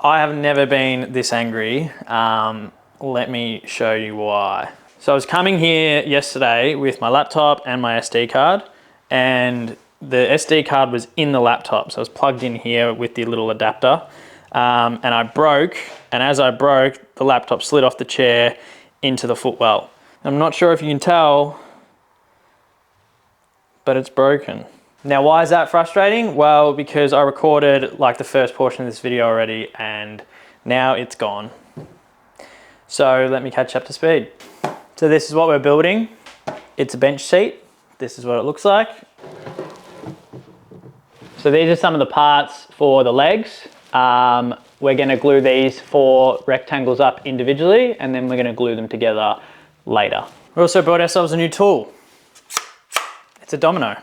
I have never been this angry. Let me show you why. So I was coming here yesterday with my laptop and my SD card, and the SD card was in the laptop. So I was plugged in here with the little adapter, and I broke, and as I broke, the laptop slid off the chair into the footwell. I'm not sure if you can tell, but it's broken. Now, why is that frustrating? Well, because I recorded like the first portion of this video already and now it's gone. So let me catch up to speed. So this is what we're building. It's a bench seat. This is what it looks like. So these are some of the parts for the legs. We're gonna glue these 4 rectangles up individually, and then we're gonna glue them together later. We also bought ourselves a new tool. It's a domino.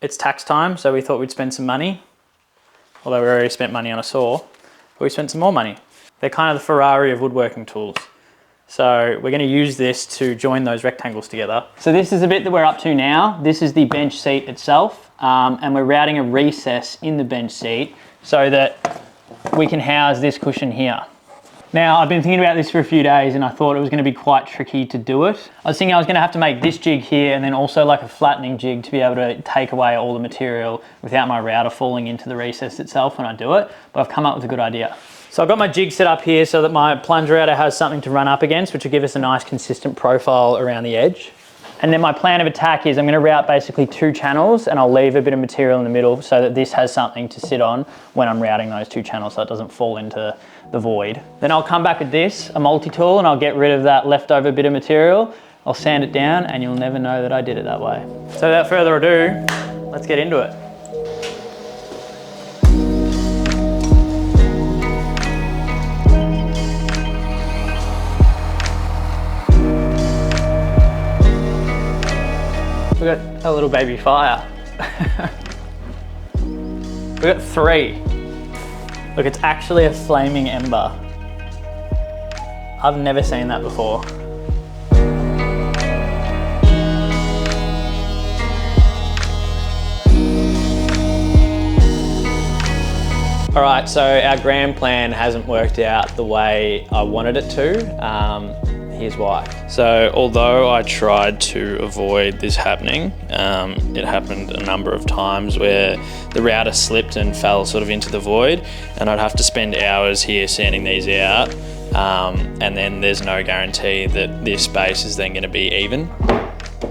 It's tax time, so we thought we'd spend some money. Although we already spent money on a saw, but we spent some more money. They're kind of the Ferrari of woodworking tools. So we're gonna use this to join those rectangles together. So this is the bit that we're up to now. This is the bench seat itself, and we're routing a recess in the bench seat so that we can house this cushion here. Now, I've been thinking about this for a few days and I thought it was going to be quite tricky to do it. I was thinking I was going to have to make this jig here and then also like a flattening jig to be able to take away all the material without my router falling into the recess itself when I do it, but I've come up with a good idea. So I've got my jig set up here so that my plunge router has something to run up against, which will give us a nice consistent profile around the edge. And then my plan of attack is I'm going to route basically 2 channels, and I'll leave a bit of material in the middle so that this has something to sit on when I'm routing those 2 channels so it doesn't fall into the void. Then I'll come back with this, a multi-tool, and I'll get rid of that leftover bit of material. I'll sand it down and you'll never know that I did it that way. So without further ado, let's get into it. We got a little baby fire. We got 3. Look, it's actually a flaming ember. I've never seen that before. All right, so our grand plan hasn't worked out the way I wanted it to. Here's why. So although I tried to avoid this happening, it happened a number of times where the router slipped and fell sort of into the void, and I'd have to spend hours here sanding these out, and then there's no guarantee that this space is then gonna be even.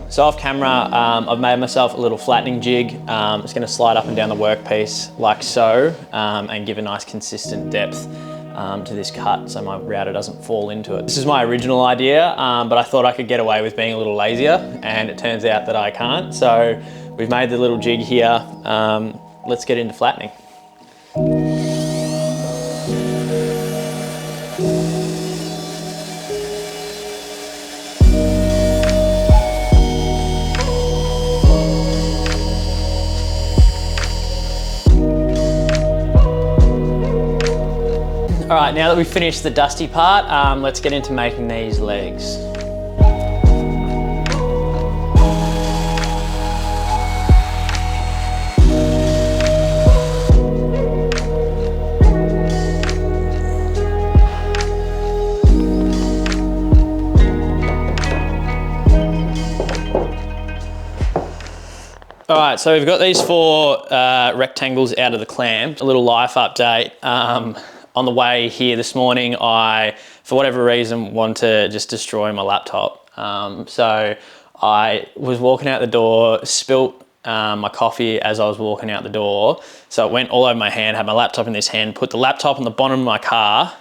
So off camera, I've made myself a little flattening jig. It's gonna slide up and down the workpiece like so, and give a nice consistent depth to this cut so my router doesn't fall into it. This is my original idea, but I thought I could get away with being a little lazier, and it turns out that I can't. So we've made the little jig here. Let's get into flattening. All right, now that we've finished the dusty part, let's get into making these legs. All right, so we've got these 4 rectangles out of the clamp. A little life update. On the way here this morning, I, for whatever reason, want to just destroy my laptop. So I was walking out the door, spilt my coffee as I was walking out the door. So it went all over my hand, had my laptop in this hand, put the laptop on the bottom of my car.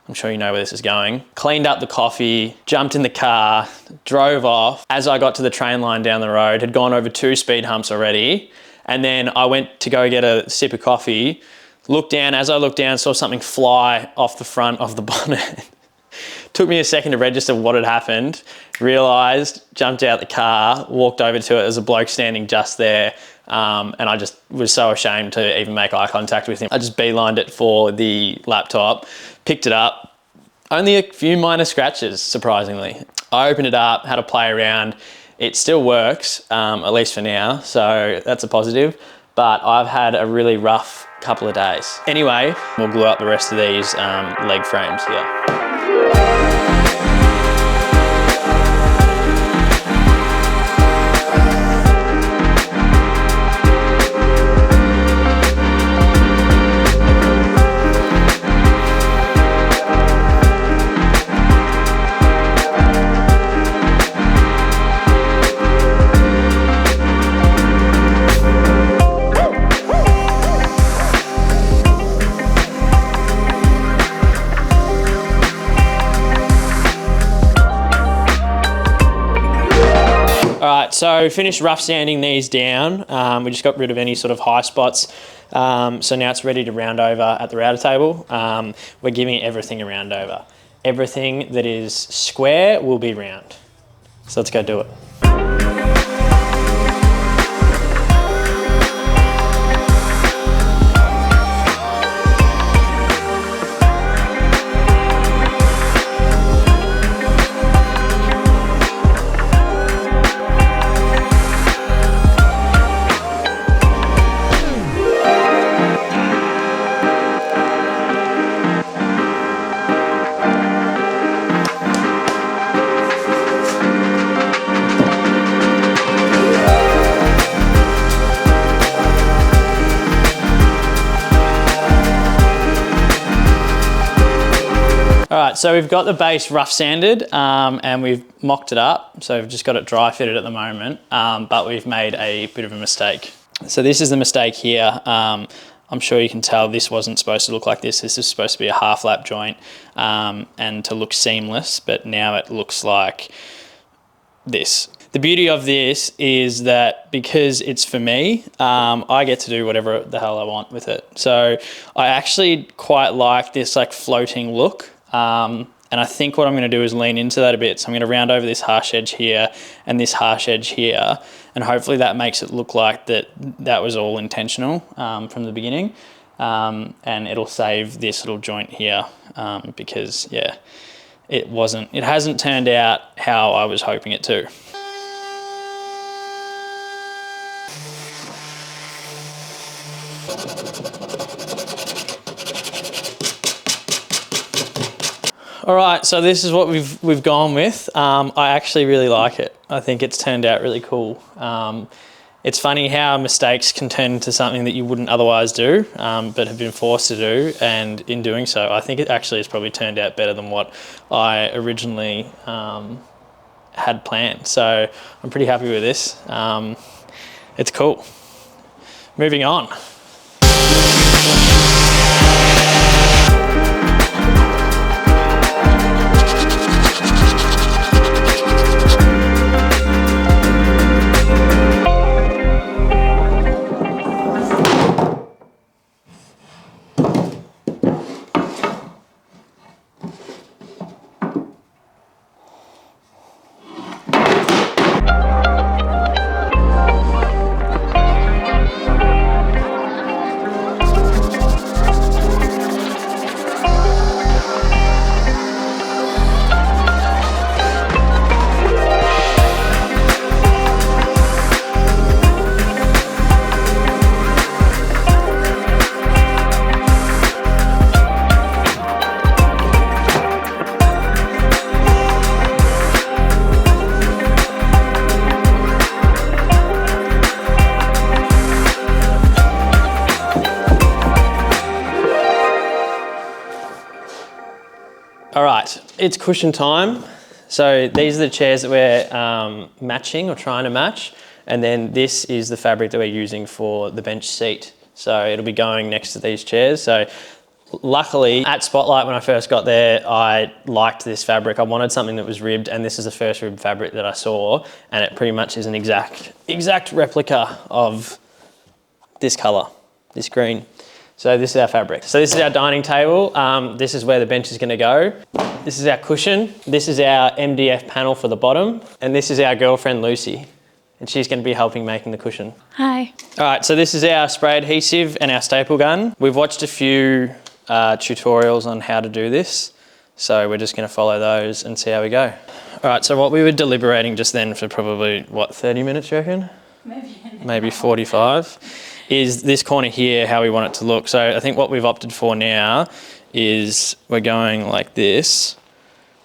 I'm sure you know where this is going. Cleaned up the coffee, jumped in the car, drove off. As I got to the train line down the road, had gone over 2 speed humps already. And then I went to go get a sip of coffee, looked down, as I looked down, saw something fly off the front of the bonnet. Took me a second to register what had happened, realised, jumped out the car, walked over to it. There's a bloke standing just there, and I just was so ashamed to even make eye contact with him. I just beelined it for the laptop, picked it up, only a few minor scratches, surprisingly. I opened it up, had a play around. It still works, at least for now, so that's a positive. But I've had a really rough couple of days. Anyway, we'll glue up the rest of these leg frames here. So finished rough sanding these down. We just got rid of any sort of high spots. So now it's ready to round over at the router table. We're giving everything a round over. Everything that is square will be round. So let's go do it. All right, so we've got the base rough sanded and we've mocked it up. So we've just got it dry fitted at the moment, but we've made a bit of a mistake. So this is the mistake here. I'm sure you can tell this wasn't supposed to look like this. This is supposed to be a half lap joint and to look seamless, but now it looks like this. The beauty of this is that because it's for me, I get to do whatever the hell I want with it. So I actually quite like this like floating look. And I think what I'm going to do is lean into that a bit. So I'm going to round over this harsh edge here and this harsh edge here. And hopefully that makes it look like that was all intentional from the beginning. And it'll save this little joint here because yeah, it hasn't turned out how I was hoping it to. All right, so this is what we've gone with. I actually really like it. I think it's turned out really cool. It's funny how mistakes can turn into something that you wouldn't otherwise do, but have been forced to do, and in doing so, I think it actually has probably turned out better than what I originally had planned. So I'm pretty happy with this. It's cool. Moving on. All right, it's cushion time. So these are the chairs that we're matching or trying to match. And then this is the fabric that we're using for the bench seat. So it'll be going next to these chairs. So luckily at Spotlight, when I first got there, I liked this fabric. I wanted something that was ribbed, and this is the first ribbed fabric that I saw. And it pretty much is an exact replica of this color, this green. So this is our fabric. So this is our dining table. This is where the bench is gonna go. This is our cushion. This is our MDF panel for the bottom. And this is our girlfriend, Lucy. And she's gonna be helping making the cushion. Hi. All right, so this is our spray adhesive and our staple gun. We've watched a few tutorials on how to do this. So we're just gonna follow those and see how we go. All right, so what we were deliberating just then for probably, what, 30 minutes, you reckon? Maybe 45. is this corner here, how we want it to look. So I think what we've opted for now is we're going like this,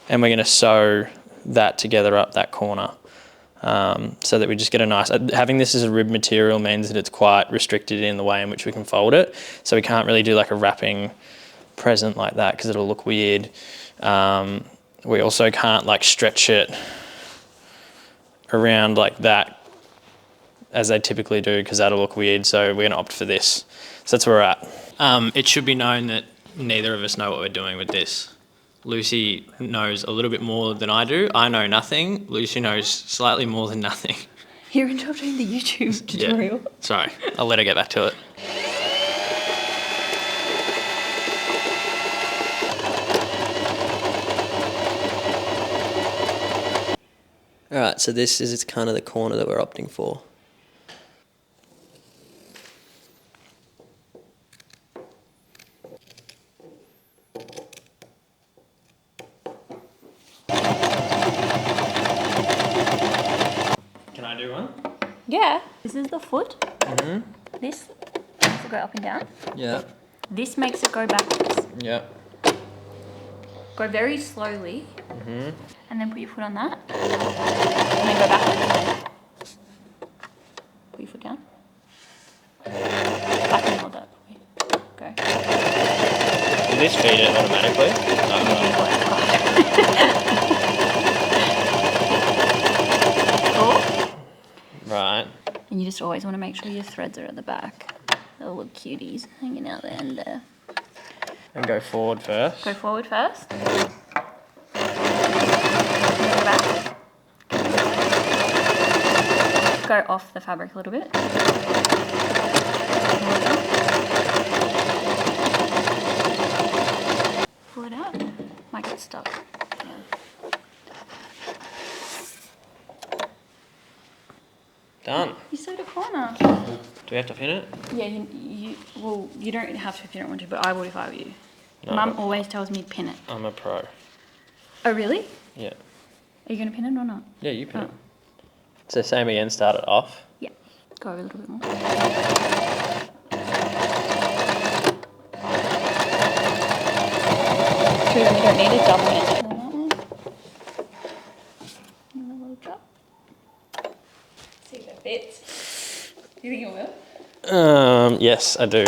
and we're going to sew that together up that corner. So that we just get a nice, having this as a rib material means that it's quite restricted in the way in which we can fold it. So we can't really do like a wrapping present like that because it'll look weird. We also can't like stretch it around like that as they typically do because that'll look weird. So we're gonna opt for this. So that's where we're at. It should be known that neither of us know what we're doing with this. Lucy knows a little bit more than I do. I know nothing. Lucy knows slightly more than nothing. You're interrupting the YouTube tutorial. Yeah. Sorry, I'll let her get back to it. All right, so this is kind of the corner that we're opting for. Can I do one? Yeah. This is the foot. This makes it go up and down. Yeah. This makes it go backwards. Yeah. Go very slowly. And then put your foot on that. And then go backwards. Put your foot down. Back and hold that. Go. Did this feed it automatically? Cool. Right. And you just always want to make sure your threads are at the back. They'll look cuties hanging out there and there. And go forward first. Go forward first. Go back. Go off the fabric a little bit. Pull it out. Might get stuck. Yeah. Done. You sewed a corner. Do we have to pin it? Yeah, well, you don't have to if you don't want to, but I would if I were you. No. Mum always tells me pin it. I'm a pro. Oh, really? Yeah. Are you going to pin it or not? Yeah, you pin Oh. it. So same again, start it off. Yeah. Go over a little bit more. True, we don't need a double edge on that one. And a little drop. See if it fits. Do you think it will? Yes, I do.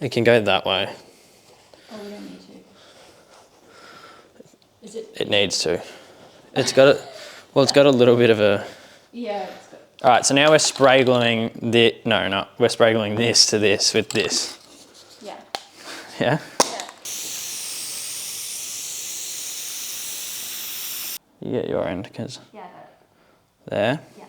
It can go that way. Oh, we don't need to. Is it? It needs to. It's got a, well, it's got a little bit of a. Yeah, it's good. All right, so now we're spray gluing the. No, no, we're spray gluing this to this with this. Yeah. Yeah. Yeah. You get your end, because Yeah, I got it. there. Yeah.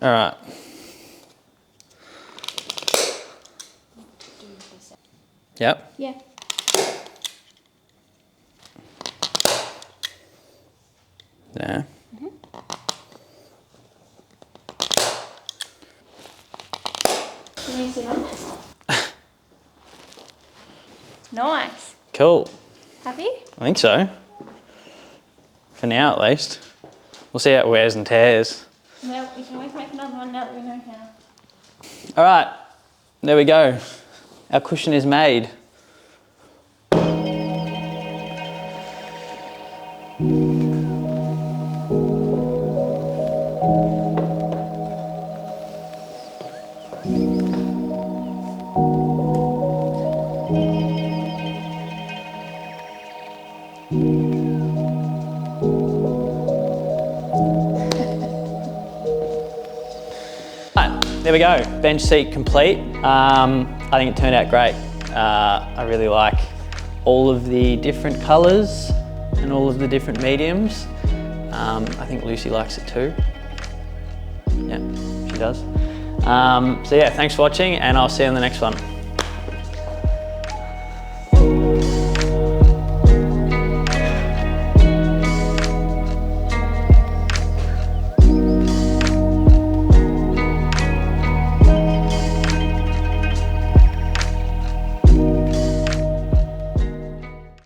All right. Yep. Yeah. There. Can you sit on this? Nice. Cool. Happy? I think so. For now, at least. We'll see how it wears and tears. Well, we can always make another one now that we know how. All right. There we go. Our cushion is made. There we go, bench seat complete. I think it turned out great. I really like all of the different colours and all of the different mediums. I think Lucy likes it too. Yeah, she does. So yeah, thanks for watching and I'll see you on the next one.